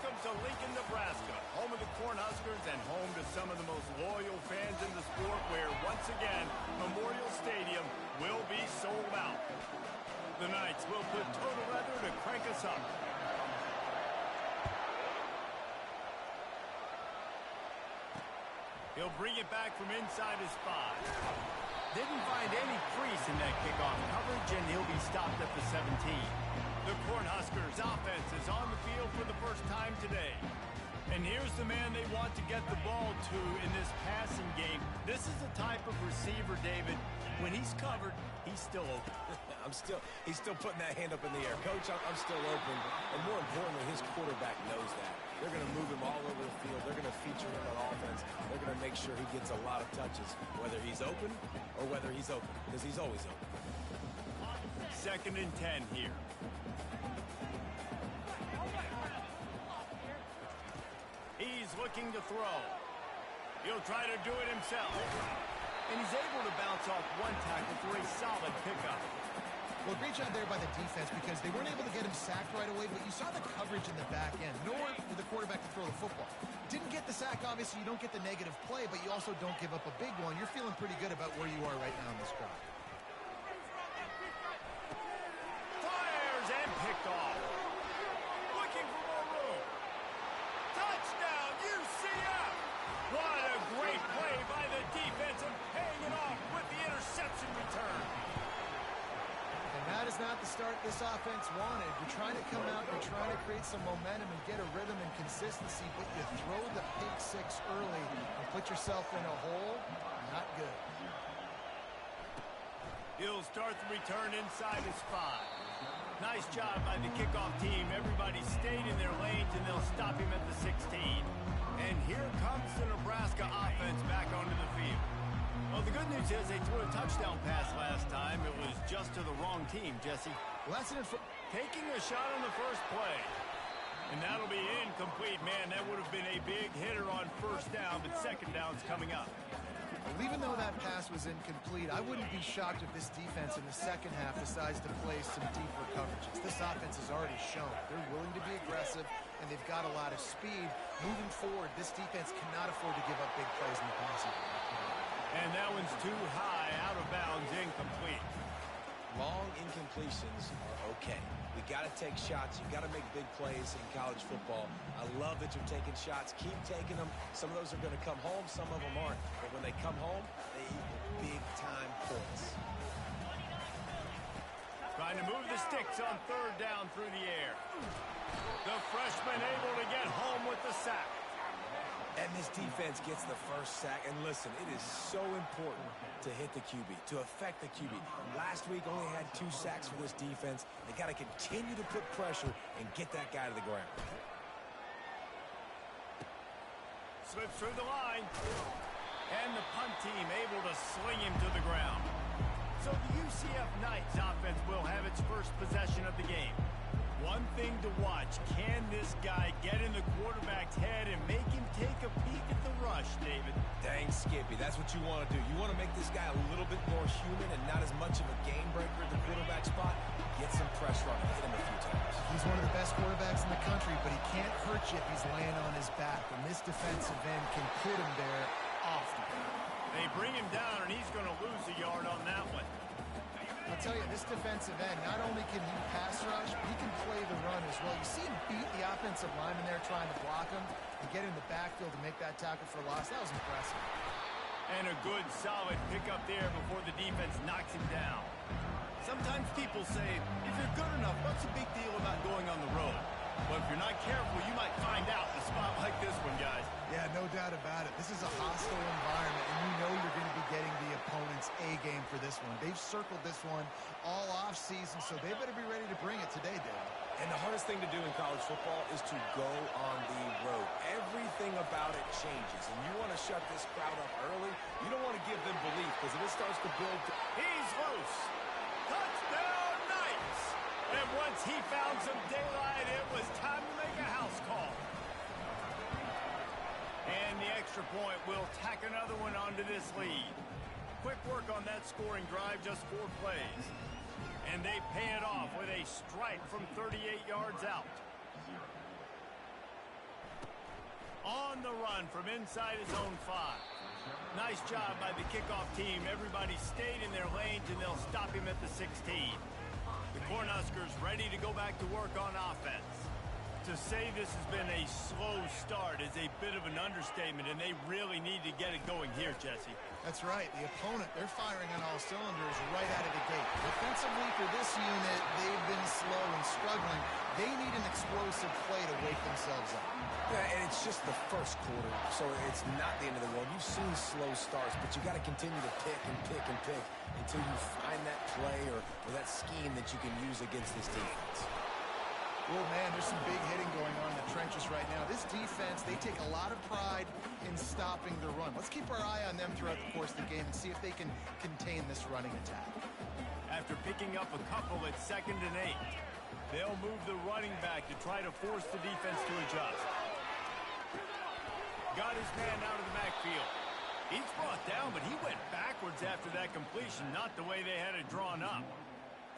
Welcome to Lincoln, Nebraska, home of the Cornhuskers and home to some of the most loyal fans in the sport, where, once again, Memorial Stadium will be sold out. The Knights will put total leather to crank us up. He'll bring it back from inside his 5. Didn't find any crease in that kickoff coverage, and he'll be stopped at the 17. The Cornhuskers offense is on the field for the first time today. And here's the man they want to get the ball to in this passing game. This is the type of receiver, David, when he's covered, he's still open. He's still putting that hand up in the air. Coach, I'm still open. And more importantly, his quarterback knows that. They're going to move him all over the field. They're going to feature him on offense. They're going to make sure he gets a lot of touches, whether he's open or whether he's open, because he's always open. 2nd and 10 here. He's looking to throw. He'll try to do it himself. And he's able to bounce off one tackle for a solid pickup. Well, great job there by the defense, because they weren't able to get him sacked right away, but you saw the coverage in the back end, nor for the quarterback to throw the football. Didn't get the sack, obviously. You don't get the negative play, but you also don't give up a big one. You're feeling pretty good about where you are right now in this drive. Fires and picked off. Looking for more room. Touchdown, UCF! What a great play by the defense, and paying it off with the interception return. And that is not the start this offense wanted. You're trying to come out, you're trying to create some momentum and get a rhythm and consistency, but you throw the pick 6 early and put yourself in a hole. Not good. He'll start the return inside his 5. Nice job by the kickoff team. Everybody stayed in their lanes, and they'll stop him at the 16. And here comes the Nebraska offense back onto the field. Well, the good news is they threw a touchdown pass last time. It was just to the wrong team, Jesse. Well, that's taking a shot on the first play. And that'll be incomplete. Man, that would have been a big hitter on first down, but second down's coming up. Well, even though that pass was incomplete, I wouldn't be shocked if this defense in the second half decides to play some deeper coverages. This offense has already shown they're willing to be aggressive, and they've got a lot of speed. Moving forward, this defense cannot afford to give up big plays in the passing game. And that one's too high, out of bounds, incomplete. Long incompletions are okay. We got to take shots. You got to make big plays in college football. I love that you're taking shots. Keep taking them. Some of those are going to come home. Some of them aren't. But when they come home, they equal big-time points. Trying to move the sticks on 3rd down through the air. The freshman able to get home with the sack. And this defense gets the first sack. And listen, it is so important to hit the QB, to affect the QB. Last week only had 2 sacks for this defense. They got to continue to put pressure and get that guy to the ground. Slips through the line. And the punt team able to sling him to the ground. So the UCF Knights offense will have its first possession of the game. One thing to watch, can this guy get in the quarterback's head and make him take a peek at the rush, David? Dang, Skippy, that's what you want to do. You want to make this guy a little bit more human and not as much of a game breaker at the quarterback spot. Get some pressure on him, hit him a few times. He's one of the best quarterbacks in the country, but he can't hurt you if he's laying on his back. And this defensive end can put him there often. They bring him down, and he's going to lose a yard on that one. I'll tell you, this defensive end, not only can he pass rush, but he can play the run as well. You see him beat the offensive lineman there trying to block him and get in the backfield to make that tackle for loss. That was impressive. And a good, solid pickup there before the defense knocks him down. Sometimes people say, if you're good enough, what's the big deal about going on the road? Well, if you're not careful, you might find out in a spot like this one, guys. Yeah, no doubt about it. This is a hostile environment, and you know you're going to be getting the opponent's A-game for this one. They've circled this one all off-season, so they better be ready to bring it today, Dave. And the hardest thing to do in college football is to go on the road. Everything about it changes, and you want to shut this crowd up early. You don't want to give them belief, because if it starts to build... He's loose. Touchdown, Knights! And once he found some daylight, it was time to make a house call. And the extra point will tack another one onto this lead. Quick work on that scoring drive, just 4 plays. And they pay it off with a strike from 38 yards out. On the run from inside his own 5. Nice job by the kickoff team. Everybody stayed in their lanes, and they'll stop him at the 16. The Cornhuskers ready to go back to work on offense. To say this has been a slow start is a bit of an understatement, and they really need to get it going here, Jesse. That's right. The opponent, they're firing on all cylinders right out of the gate. Defensively for this unit, they've been slow and struggling. They need an explosive play to wake themselves up. Yeah, and it's just the first quarter, so it's not the end of the world. You've seen slow starts, but you got to continue to pick and pick and pick until you find that play or that scheme that you can use against this defense. Oh, man, there's some big hitting going on in the trenches right now. This defense, they take a lot of pride in stopping the run. Let's keep our eye on them throughout the course of the game and see if they can contain this running attack. After picking up a couple at 2nd and 8, they'll move the running back to try to force the defense to adjust. Got his man out of the backfield. He's brought down, but he went backwards after that completion, not the way they had it drawn up.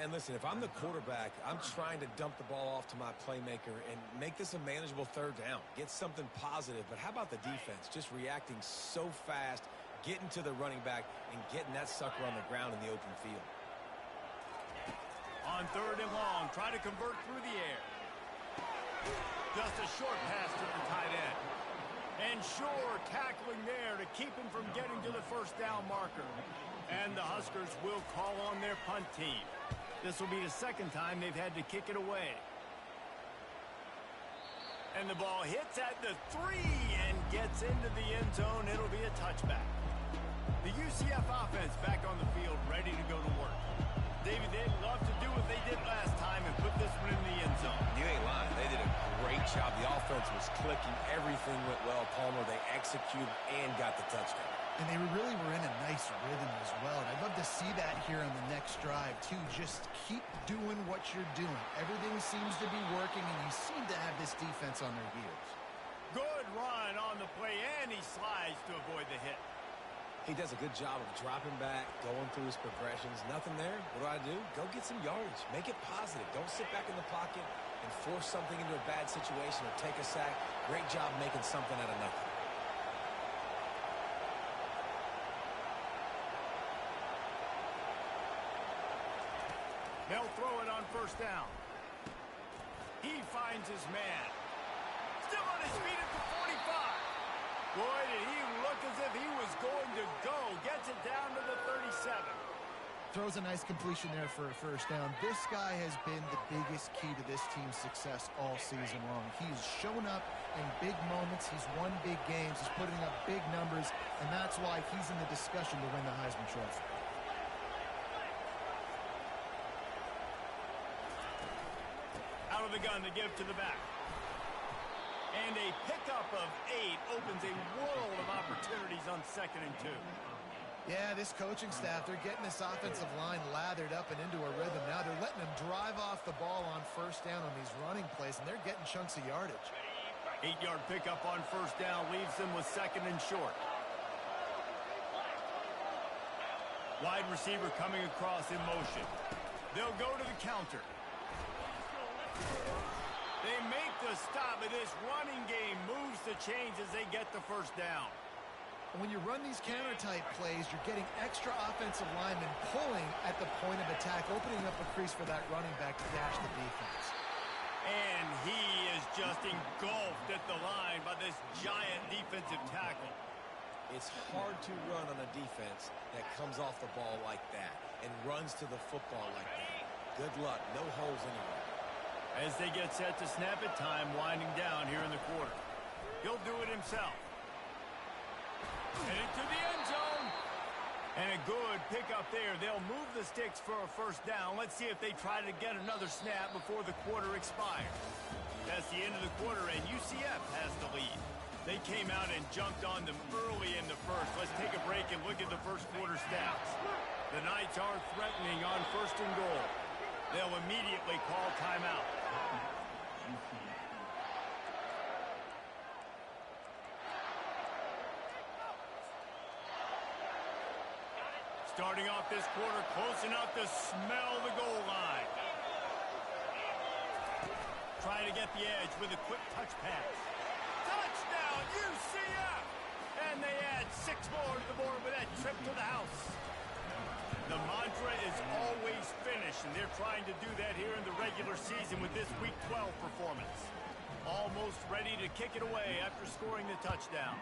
And listen, if I'm the quarterback, I'm trying to dump the ball off to my playmaker and make this a manageable 3rd down. Get something positive. But how about the defense? Just reacting so fast, getting to the running back, and getting that sucker on the ground in the open field. On 3rd and long, try to convert through the air. Just a short pass to the tight end. And Shore tackling there to keep him from getting to the 1st down marker. And the Huskers will call on their punt team. This will be the 2nd time they've had to kick it away. And the ball hits at the 3 and gets into the end zone. It'll be a touchback. The UCF offense back on the field, ready to go to work. David, they'd love to do what they did last time and put this one in the end zone. You ain't lying. They did a great job. The offense was clicking. Everything went well. Palmer, they executed and got the touchdown. And they really were in a nice rhythm as well. And I'd love to see that here on the next drive, too. Just keep doing what you're doing. Everything seems to be working, and you seem to have this defense on their heels. Good run on the play, and he slides to avoid the hit. He does a good job of dropping back, going through his progressions. Nothing there. What do? Go get some yardage. Make it positive. Don't sit back in the pocket and force something into a bad situation or take a sack. Great job making something out of nothing. They'll throw it on 1st down. He finds his man. Still on his feet at the 45. Boy, did he look as if he was going to go. Gets it down to the 37. Throws a nice completion there for a 1st down. This guy has been the biggest key to this team's success all season long. He's shown up in big moments. He's won big games. He's putting up big numbers, and that's why he's in the discussion to win the Heisman Trophy. Out of the gun to give to the back. And a pickup of 8 opens a world of opportunities on 2nd and 2. Yeah, this coaching staff, they're getting this offensive line lathered up and into a rhythm. Now they're letting them drive off the ball on 1st down on these running plays, and they're getting chunks of yardage. 8-yard pickup on 1st down leaves them with 2nd and short. Wide receiver coming across in motion. They'll go to the counter. They make the stop, and this running game moves the chains as they get the 1st down. And when you run these counter-type plays, you're getting extra offensive linemen pulling at the point of attack, opening up a crease for that running back to dash the defense. And he is just engulfed at the line by this giant defensive tackle. It's hard to run on a defense that comes off the ball like that and runs to the football like that. Good luck. No holes anywhere. As they get set to snap it, time winding down here in the quarter. He'll do it himself. And into the end zone. And a good pickup there. They'll move the sticks for a 1st down. Let's see if they try to get another snap before the quarter expires. That's the end of the quarter, and UCF has the lead. They came out and jumped on them early in the 1st. Let's take a break and look at the 1st quarter stats. The Knights are threatening on 1st and goal. They'll immediately call timeout. Starting off this quarter, close enough to smell the goal line. Trying to get the edge with a quick touch pass. Touchdown, UCF! And they add 6 more to the board with that trip to the house. The mantra is always finish, and they're trying to do that here in the regular season with this Week 12 performance. Almost ready to kick it away after scoring the touchdown.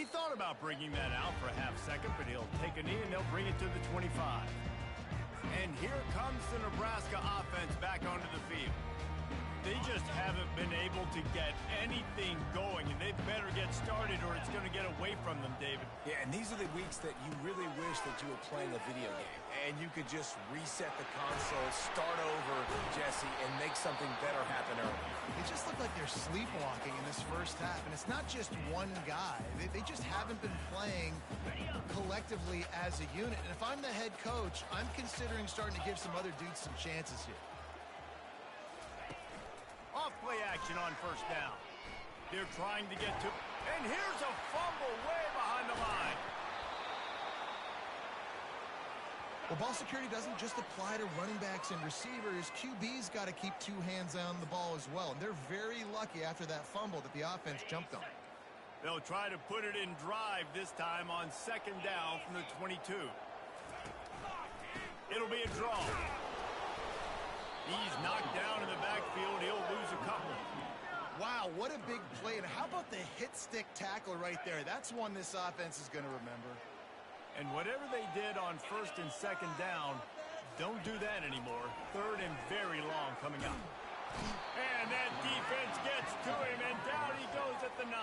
He thought about bringing that out for a half second, but he'll take a knee and they'll bring it to the 25. And here comes the Nebraska offense back onto the field. They just haven't been able to get anything going, and they better get started or it's going to get away from them, David. Yeah, and these are the weeks that you really wish that you were playing a video game, and you could just reset the console, start over, Jesse, and make something better happen early. They just look like they're sleepwalking in this first half, and it's not just one guy. They just haven't been playing collectively as a unit. And if I'm the head coach, I'm considering starting to give some other dudes some chances here. Off play action on first down. They're trying to get to, and here's a fumble way behind the line. Well, ball security doesn't just apply to running backs and receivers. QB's got to keep two hands on the ball as well. And they're very lucky after that fumble that the offense jumped on. They'll try to put it in drive this time on second down from the 22. It'll be a draw. He's knocked down in the backfield. He'll lose a couple. Wow, what a big play. And how about the hit stick tackle right there? That's one this offense is going to remember. And whatever they did on first and second down, don't do that anymore. Third and very long coming up. And that defense gets to him, and down he goes at the 9.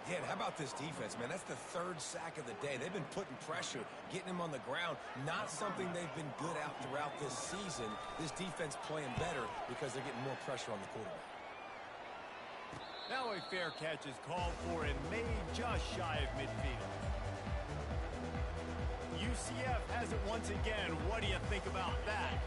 Yeah, how about this defense, man? That's the third sack of the day. They've been putting pressure, getting him on the ground. Not something they've been good at throughout this season. This defense playing better because they're getting more pressure on the quarterback. Now a fair catch is called for and made just shy of midfield. UCF has it once again. What do you think about that?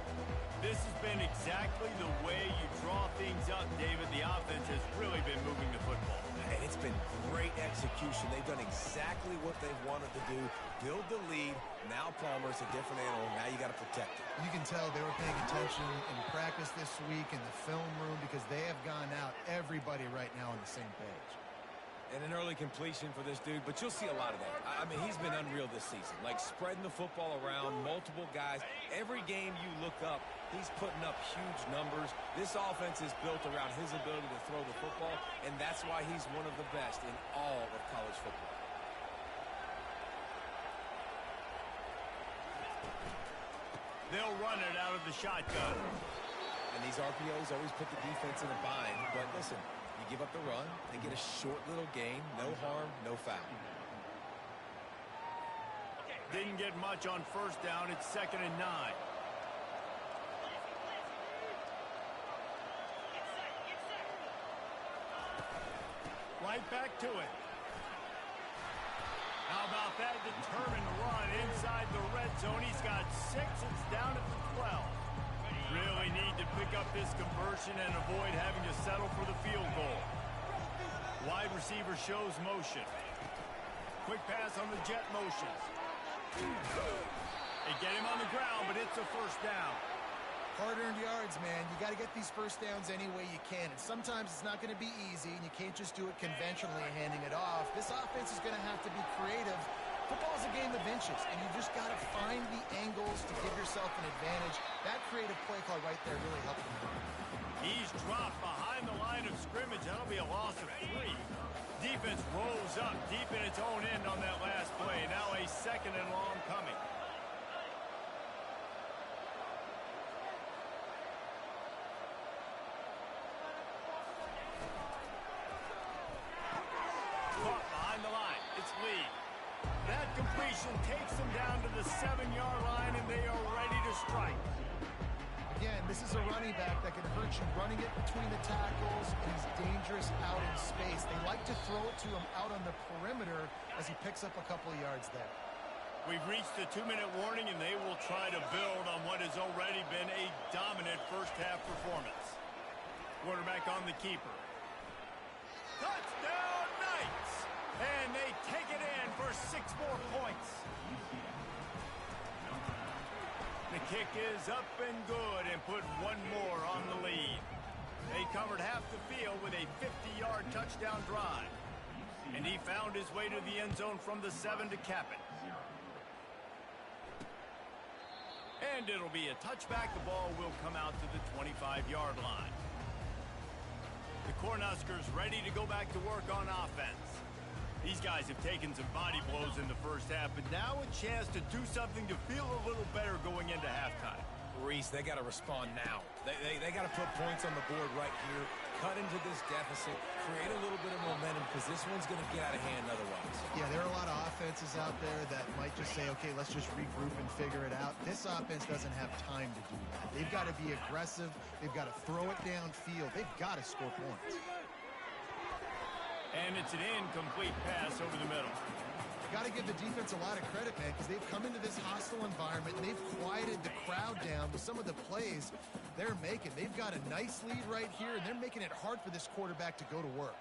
This has been exactly the way you draw things up, David. The offense has really been moving the football. And it's been great execution. They've done exactly what they've wanted to do. Build the lead. Now Palmer's a different animal. Now you got to protect it. You can tell they were paying attention in practice this week in the film room because they have gone out everybody right now on the same page. And an early completion for this dude, but you'll see a lot of that. I mean, he's been unreal this season. Like spreading the football around, multiple guys. Every game you look up, he's putting up huge numbers. This offense is built around his ability to throw the football, and that's why he's one of the best in all of college football. They'll run it out of the shotgun. And these RPOs always put the defense in a bind. But listen, you give up the run, they get a short little gain, no harm, no foul. Didn't get much on first down. It's 2nd and 9. Right back to it. How about that determined run inside the red zone? He's got 6. It's down at the 12. Really need to pick up this conversion and avoid having to settle for the field goal. Wide receiver shows motion. Quick pass on the jet motions. They get him on the ground, but it's a first down. Hard-earned yards, man. You got to get these first downs any way you can. And sometimes it's not going to be easy, and you can't just do it conventionally, handing it off. This offense is going to have to be creative. Football's a game of inches, and you just got to find the angles to give yourself an advantage. That creative play call right there really helped him. He's dropped behind the line of scrimmage. That'll be a loss of 3. Defense rolls up deep in its own end on that last play. Now a 2nd and long coming. Caught behind the line. It's Lee. That completion takes them down to the 7-yard line, and they are ready to strike. Again, this is a running back that can hurt you running it between the tackles, and he's dangerous out in space. They like to throw it to him out on the perimeter as he picks up a couple of yards there. We've reached the 2-minute warning, and they will try to build on what has already been a dominant first-half performance. Quarterback on the keeper. Touchdown, Knights! And they take it in for 6 more points. The kick is up and good and put 1 more on the lead. They covered half the field with a 50-yard touchdown drive. And he found his way to the end zone from the 7 to cap it. And it'll be a touchback. The ball will come out to the 25-yard line. The Cornhuskers ready to go back to work on offense. These guys have taken some body blows in the first half, but now a chance to do something to feel a little better going into halftime. Reese, they got to respond now. They got to put points on the board right here, cut into this deficit, create a little bit of momentum, because this one's going to get out of hand otherwise. Yeah, there are a lot of offenses out there that might just say, okay, let's just regroup and figure it out. This offense doesn't have time to do that. They've got to be aggressive. They've got to throw it downfield. They've got to score points. And it's an incomplete pass over the middle. Got to give the defense a lot of credit, man, because they've come into this hostile environment and they've quieted the crowd down with some of the plays they're making. They've got a nice lead right here, and they're making it hard for this quarterback to go to work.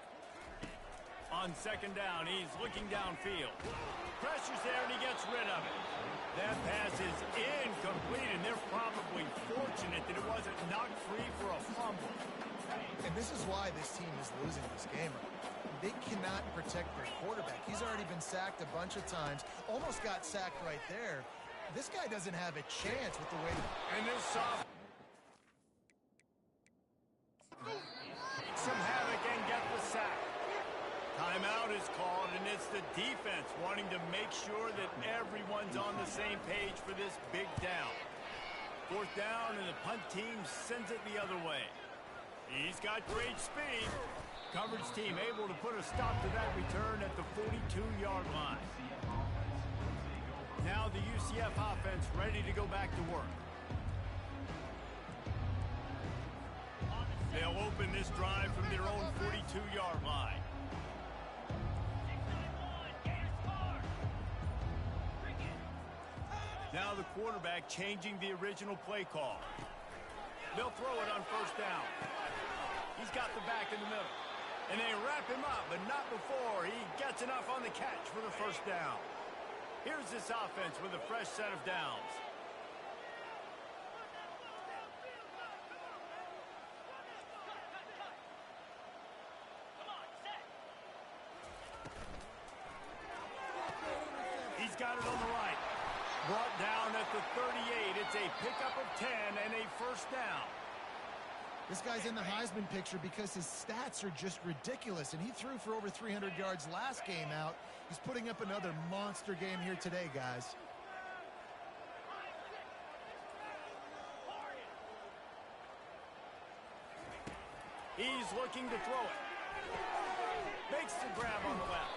On second down, he's looking downfield. Pressure's there, and he gets rid of it. That pass is incomplete, and they're probably fortunate that it wasn't knocked free for a fumble. And this is why this team is losing this game. They cannot protect their quarterback. He's already been sacked a bunch of times. Almost got sacked right there. This guy doesn't have a chance with the way... And this soft... some havoc and get the sack. Timeout is called, and it's the defense wanting to make sure that everyone's on the same page for this big down. Fourth down, and the punt team sends it the other way. He's got great speed. Coverage team able to put a stop to that return at the 42-yard line. Now the UCF offense ready to go back to work. They'll open this drive from their own 42-yard line. Now the quarterback changing the original play call. They'll throw it on first down. He's got the back in the middle. And they wrap him up, but not before he gets enough on the catch for the first down. Here's this offense with a fresh set of downs. He's got it on the right. Brought down at the 38. It's a pickup of 10 and a first down. This guy's in the Heisman picture because his stats are just ridiculous, and he threw for over 300 yards last game out. He's putting up another monster game here today, guys. He's looking to throw it. Makes the grab on the left.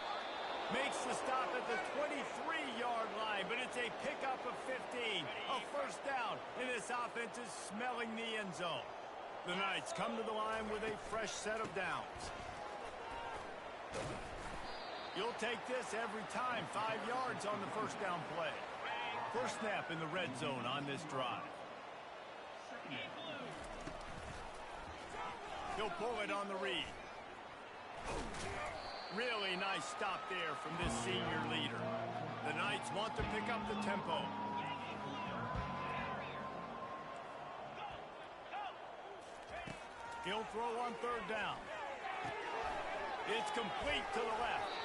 Makes the stop at the 23-yard line, but it's a pickup of 15. A first down, and this offense is smelling the end zone. The Knights come to the line with a fresh set of downs. You'll take this every time. 5 yards on the first down play. First snap in the red zone on this drive. He'll pull it on the read. Really nice stop there from this senior leader. The Knights want to pick up the tempo. He'll throw on third down. It's complete to the left.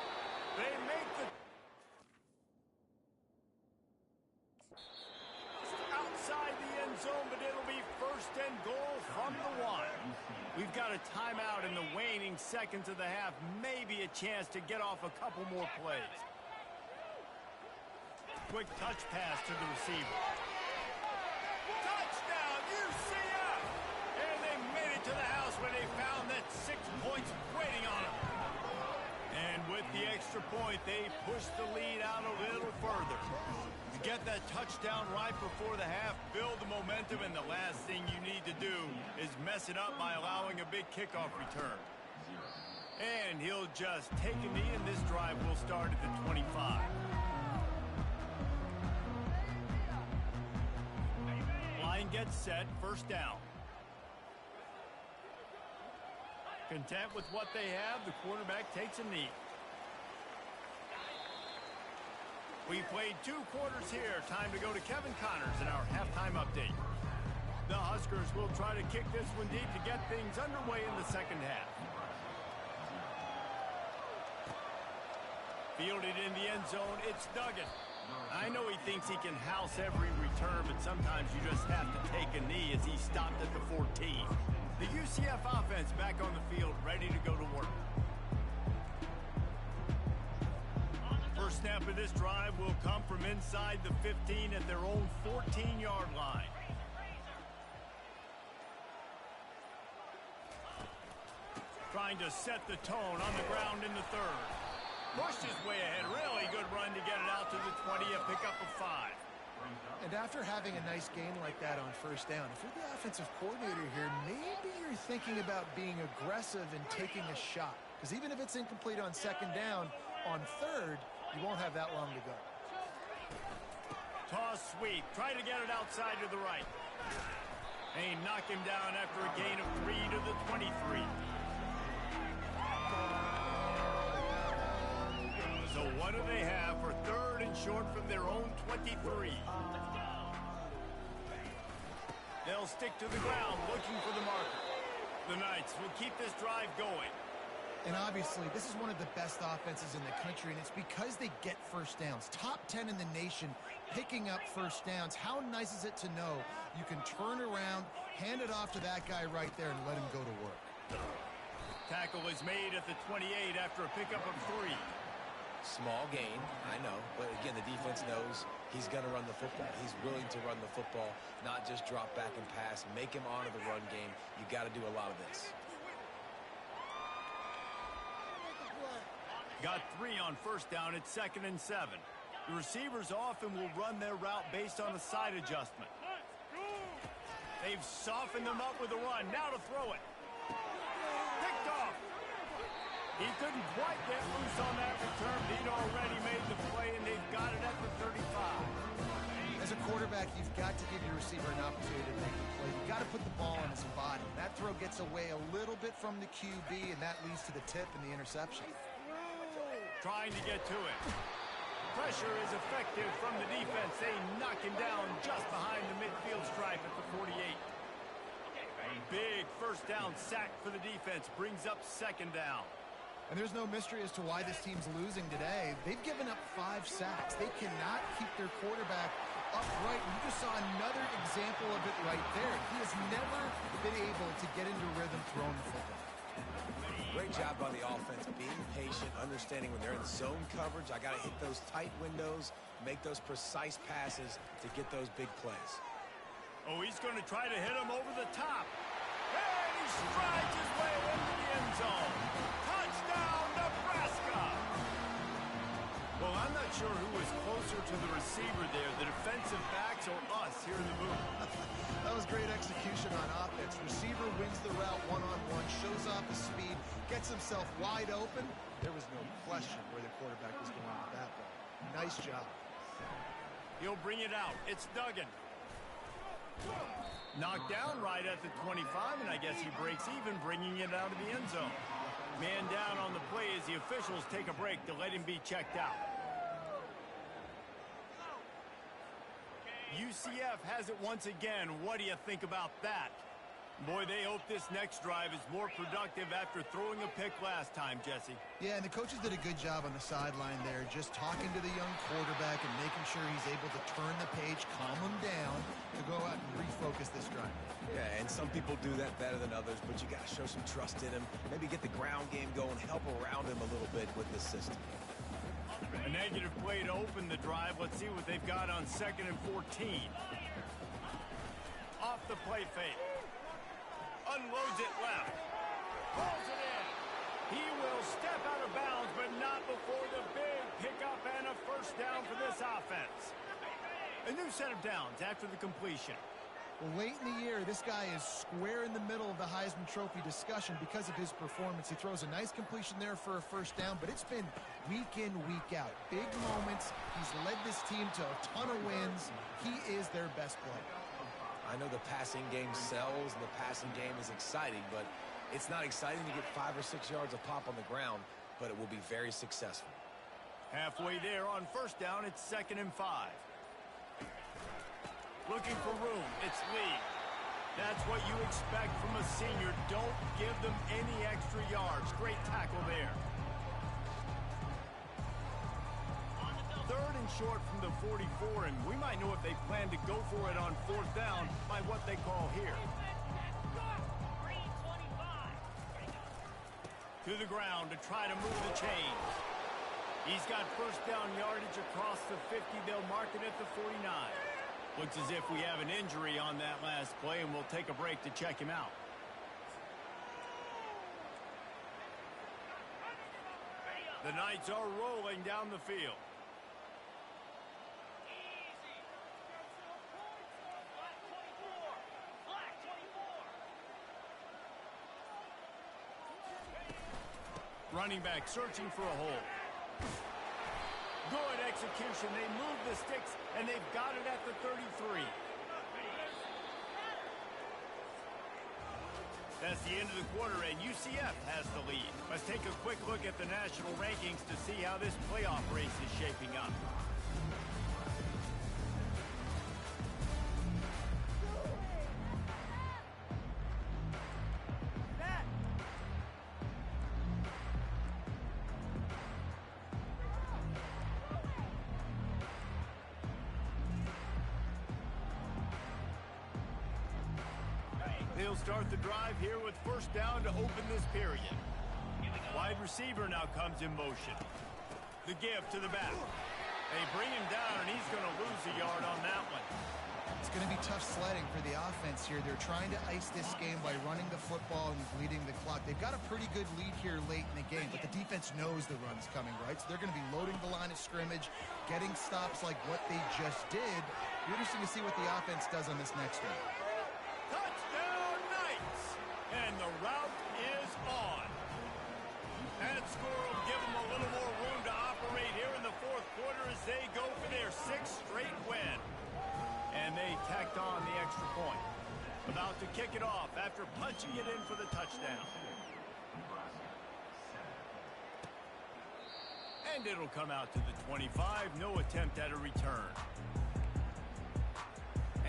They make the... outside the end zone, but it'll be first and goal from the 1. We've got a timeout in the waning seconds of the half. Maybe a chance to get off a couple more plays. Quick touch pass to the receiver. Touchdown, UCF! And they made it to the house where they found that 6 points waiting on them. And with the extra point, they pushed the lead out a little further. To get that touchdown right before the half, build the momentum, and the last thing you need to do is mess it up by allowing a big kickoff return. And he'll just take a knee, and this drive will start at the 25. Line gets set, first down. Content with what they have, the quarterback takes a knee. We played 2 quarters here. Time to go to Kevin Connors in our halftime update. The Huskers will try to kick this one deep to get things underway in the second half. Fielded in the end zone, it's Duggan. I know he thinks he can house every return, but sometimes you just have to take a knee as he stopped at the 14. The UCF offense back on the field, ready to go to work. First snap of this drive will come from inside the 15 at their own 14-yard line. Trying to set the tone on the ground in the third. Pushed his way ahead. Really good run to get it out to the 20, a pickup of 5. And after having a nice game like that on first down, if you're the offensive coordinator here, maybe you're thinking about being aggressive and taking a shot. Because even if it's incomplete on second down, on third, you won't have that long to go. Toss sweep. Try to get it outside to the right. And he knocked him down after a gain of 3 to the 23. So what do they have for third and short from their own 23? They'll stick to the ground looking for the marker. The Knights will keep this drive going. And obviously, this is one of the best offenses in the country, and it's because they get first downs. Top 10 in the nation picking up first downs. How nice is it to know you can turn around, hand it off to that guy right there, and let him go to work. Tackle is made at the 28 after a pickup of 3. Small gain, I know, but again, the defense knows he's going to run the football. He's willing to run the football, not just drop back and pass, make him honor the run game. You got to do a lot of this. Got 3 on first down at 2nd and 7. The receivers often will run their route based on a side adjustment. They've softened them up with a run. Now to throw it. Picked off. He couldn't quite get loose on that return. He'd already made the play, and they've got it at the 35. As a quarterback, you've got to give your receiver an opportunity to make the play. You've got to put the ball on his body. That throw gets away a little bit from the QB, and that leads to the tip and the interception. Trying to get to it. Pressure is effective from the defense. They knock him down just behind the midfield stripe at the 48. Big first down sack for the defense brings up 2nd down. And there's no mystery as to why this team's losing today. They've given up 5 sacks. They cannot keep their quarterback upright. You just saw another example of it right there. He has never been able to get into rhythm throwing the football. Great job by the offense, being patient, understanding when they're in zone coverage, I got to hit those tight windows, make those precise passes to get those big plays. Oh, he's going to try to hit him over the top. And he strides his way into the end zone. Touchdown, Nebraska! Well, I'm not sure who was closer to the receiver there, the defensive backs or us here in the booth. That was great execution on offense. Receiver wins the route one-on-one, shows off his speed, gets himself wide open. There was no question where the quarterback was going with that ball. Nice job. He'll bring it out. It's Duggan. Knocked down right at the 25, and I guess he breaks even, bringing it out of the end zone. Man down on the play as the officials take a break to let him be checked out. UCF has it once again. What do you think about that? Boy, they hope this next drive is more productive after throwing a pick last time, Jesse. Yeah, and the coaches did a good job on the sideline there, just talking to the young quarterback and making sure he's able to turn the page, calm him down, to go out and refocus this drive. Yeah, and some people do that better than others, but you got to show some trust in him, maybe get the ground game going, help around him a little bit with this system. A negative play to open the drive. Let's see what they've got on 2nd and 14. Off the play fake. Unloads it left. Pulls it in. He will step out of bounds, but not before the big pickup and a first down for this offense. A new set of downs after the completion. Well, late in the year, this guy is square in the middle of the Heisman Trophy discussion because of his performance. He throws a nice completion there for a first down, but it's been week in, week out. Big moments. He's led this team to a ton of wins. He is their best player. I know the passing game sells and the passing game is exciting, but it's not exciting to get 5 or 6 yards of pop on the ground, but it will be very successful. Halfway there on first down, it's 2nd and 5. Looking for room, it's Lee. That's what you expect from a senior. Don't give them any extra yards. Great tackle there. 3rd and short from the 44, and we might know if they plan to go for it on 4th down by what they call here. To the ground to try to move the chains. He's got first down yardage across the 50. They'll mark it at the 49. Looks as if we have an injury on that last play, and we'll take a break to check him out. The Knights are rolling down the field. Running back searching for a hole. Good execution. They move the sticks, and they've got it at the 33. That's the end of the quarter, and UCF has the lead. Let's take a quick look at the national rankings to see how this playoff race is shaping up. They'll start the drive here with first down to open this period. Wide receiver now comes in motion. The give to the back. They bring him down, and he's going to lose a yard on that one. It's going to be tough sledding for the offense here. They're trying to ice this game by running the football and bleeding the clock. They've got a pretty good lead here late in the game, but the defense knows the run's coming, right? So they're going to be loading the line of scrimmage, getting stops like what they just did. Be interesting to see what the offense does on this next one. And the route is on. That score will give them a little more room to operate here in the fourth quarter as they go for their sixth straight win. And they tacked on the extra point. About to kick it off after punching it in for the touchdown. And it'll come out to the 25. No attempt at a return.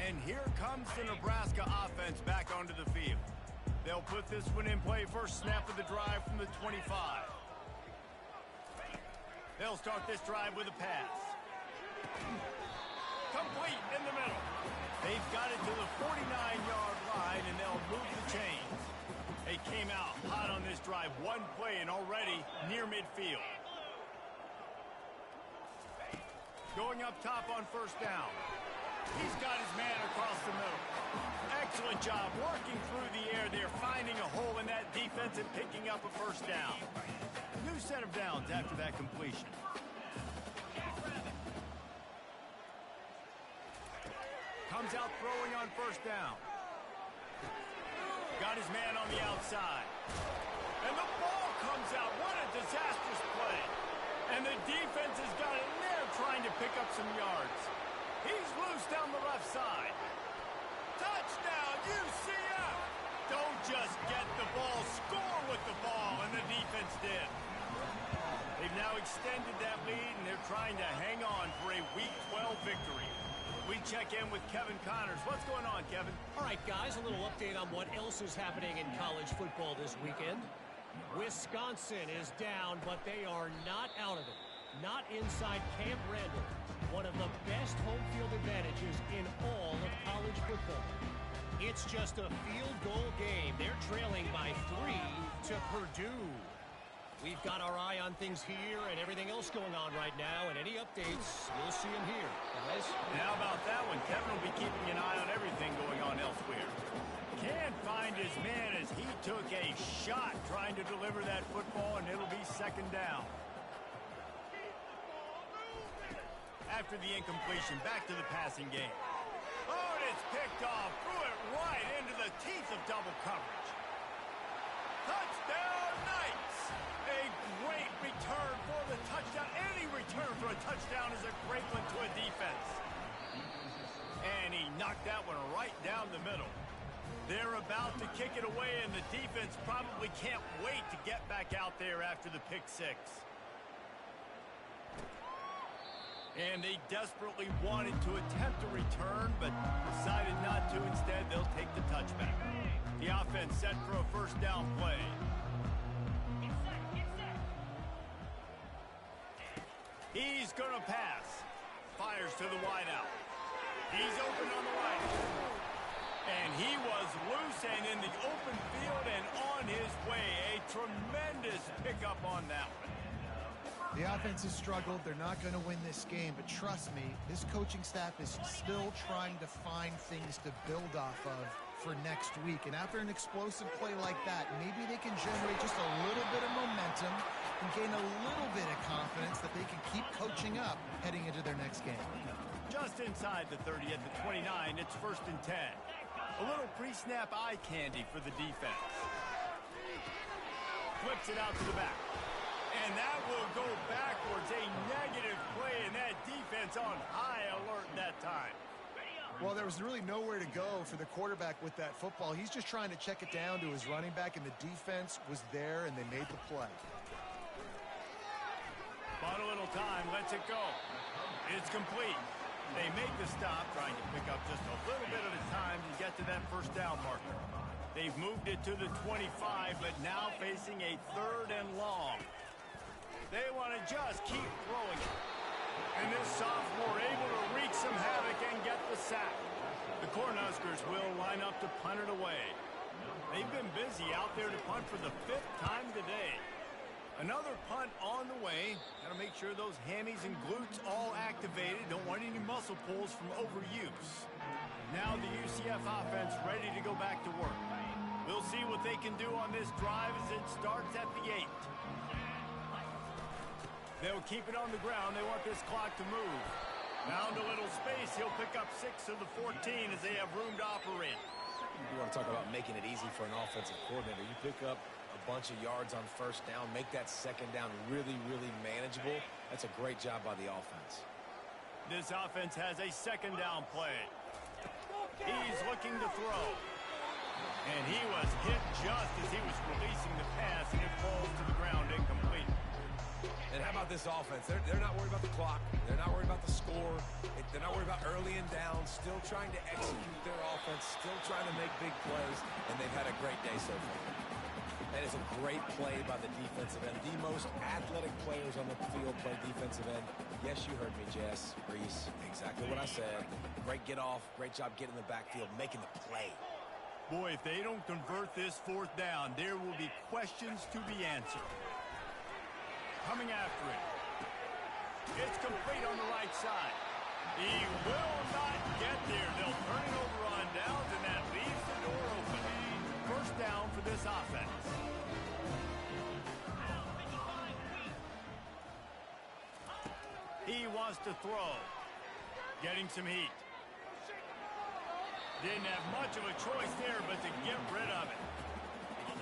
And here comes the Nebraska offense back onto the field. They'll put this one in play first snap of the drive from the 25. They'll start this drive with a pass. Complete in the middle. They've got it to the 49-yard line, and they'll move the chains. They came out hot on this drive. One play and already near midfield. Going up top on first down. He's got his man across the middle. Excellent job working through the air there, finding a hole in that defense and picking up a first down. New set of downs after that completion. Comes out throwing on first down. Got his man on the outside. And the ball comes out. What a disastrous play. And the defense has got it in there trying to pick up some yards. He's loose down the left side. Touchdown, UCF! Don't just get the ball, score with the ball, and the defense did. They've now extended that lead, and they're trying to hang on for a Week 12 victory. We check in with Kevin Connors. What's going on, Kevin? All right, guys, a little update on what else is happening in college football this weekend. Wisconsin is down, but they are not out of it. Not inside Camp Randall. One of the best home field advantages in all of college football. It's just a field goal game. They're trailing by 3 to Purdue. We've got our eye on things here and everything else going on right now, and any updates, you'll see them here. Guys? And how about that one? Kevin will be keeping an eye on everything going on elsewhere. Can't find his man as he took a shot trying to deliver that football, and it'll be second down. After the incompletion, back to the passing game. Oh, and it's picked off. Threw it right into the teeth of double coverage. Touchdown, Knights! A great return for the touchdown. Any return for a touchdown is a great one to a defense. And he knocked that one right down the middle. They're about to kick it away, and the defense probably can't wait to get back out there after the pick six. And they desperately wanted to attempt a return, but decided not to. Instead, they'll take the touchback. The offense set for a first down play. He's going to pass. Fires to the wideout. He's open on the right. And he was loose and in the open field and on his way. A tremendous pickup on that one. The offense has struggled. They're not going to win this game, but trust me, this coaching staff is still trying to find things to build off of for next week. And after an explosive play like that, maybe they can generate just a little bit of momentum and gain a little bit of confidence that they can keep coaching up heading into their next game. Just inside the 30 at the 29, it's 1st and 10. A little pre-snap eye candy for the defense. Flips it out to the back. And that will go backwards. A negative play, and that defense on high alert that time. Well, there was really nowhere to go for the quarterback with that football. He's just trying to check it down to his running back, and the defense was there, and they made the play. Bought a little time, lets it go. It's complete. They make the stop, trying to pick up just a little bit at a time to get to that first down marker. They've moved it to the 25, but now facing a 3rd and long. They want to just keep throwing it. And this sophomore able to wreak some havoc and get the sack. The Cornhuskers will line up to punt it away. They've been busy out there to punt for the 5th time today. Another punt on the way. Got to make sure those hammies and glutes all activated. Don't want any muscle pulls from overuse. Now the UCF offense ready to go back to work. We'll see what they can do on this drive as it starts at the 8. They'll keep it on the ground. They want this clock to move. Found a little space. He'll pick up 6 of the 14 as they have room to operate. You want to talk about making it easy for an offensive coordinator. You pick up a bunch of yards on 1st down, make that 2nd down really, really manageable. That's a great job by the offense. This offense has a 2nd down play. He's looking to throw. And he was hit just as he was releasing the pass, and it falls to the ground incomplete. And how about this offense? They're not worried about the clock. They're not worried about the score. They're not worried about early and down. Still trying to execute their offense. Still trying to make big plays. And they've had a great day so far. That is a great play by the defensive end. The most athletic players on the field play defensive end. Yes, you heard me, Jess, Reese. Exactly what I said. Great get off. Great job getting in the backfield, making the play. Boy, if they don't convert this 4th down, there will be questions to be answered. Coming after it. It's complete on the right side. He will not get there. They'll turn it over on downs, and that leaves the door open. 1st down for this offense. He wants to throw. Getting some heat. Didn't have much of a choice there, but to get rid of it.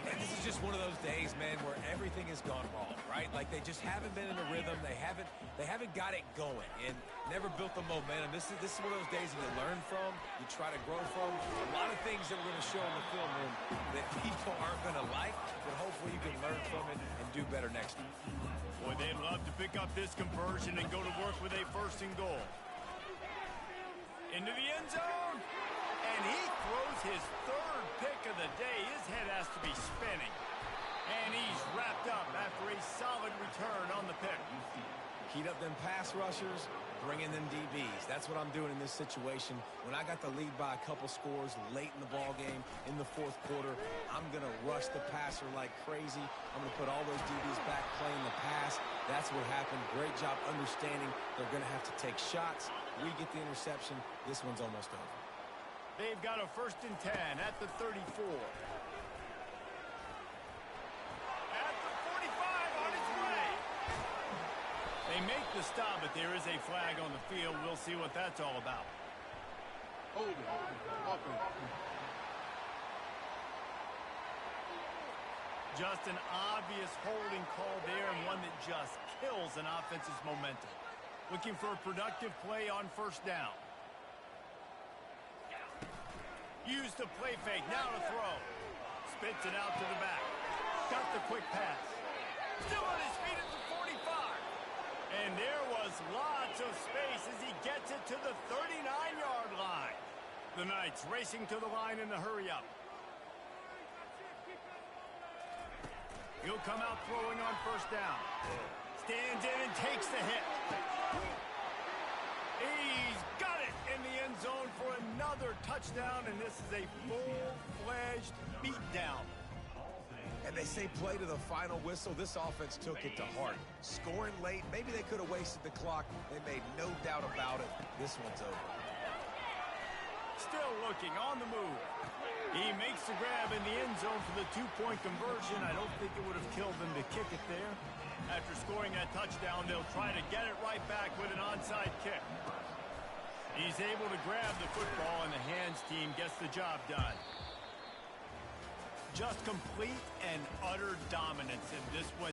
And this is just one of those days, man, where everything has gone wrong, right? Like they just haven't been in a rhythm. They haven't got it going and never built the momentum. This is one of those days that you learn from, you try to grow from. A lot of things that we're going to show in the film room that people aren't going to like, but hopefully you can learn from it and do better next time. Boy, they'd love to pick up this conversion and go to work with a 1st and goal. Into the end zone. And he throws his 3rd pick of the day. His head has to be spinning. And he's wrapped up after a solid return on the pick. Heat up them pass rushers, bring in them DBs. That's what I'm doing in this situation. When I got the lead by a couple scores late in the ball game in the 4th quarter, I'm going to rush the passer like crazy. I'm going to put all those DBs back playing the pass. That's what happened. Great job understanding they're going to have to take shots. We get the interception. This one's almost over. They've got a 1st and 10 at the 34. At the 45 on its way. They make the stop, but there is a flag on the field. We'll see what that's all about. Hold it. Just an obvious holding call there, and one that just kills an offense's momentum. Looking for a productive play on 1st down. Use the play fake, now to throw. Spits it out to the back. Got the quick pass. Still on his feet at the 45. And there was lots of space as he gets it to the 39-yard line. The Knights racing to the line in the hurry-up. He'll come out throwing on 1st down. Stands in and takes the hit. He's got it in the end zone for another touchdown, and this is a full-fledged beatdown. And they say play to the final whistle. This offense took it to heart. Scoring late, maybe they could have wasted the clock. They made no doubt about it. This one's over. Still looking on the move. He makes the grab in the end zone for the two-point conversion. I don't think it would have killed them to kick it there. After scoring that touchdown, they'll try to get it right back with an onside kick. He's able to grab the football, and the hands team gets the job done. Just complete and utter dominance in this one.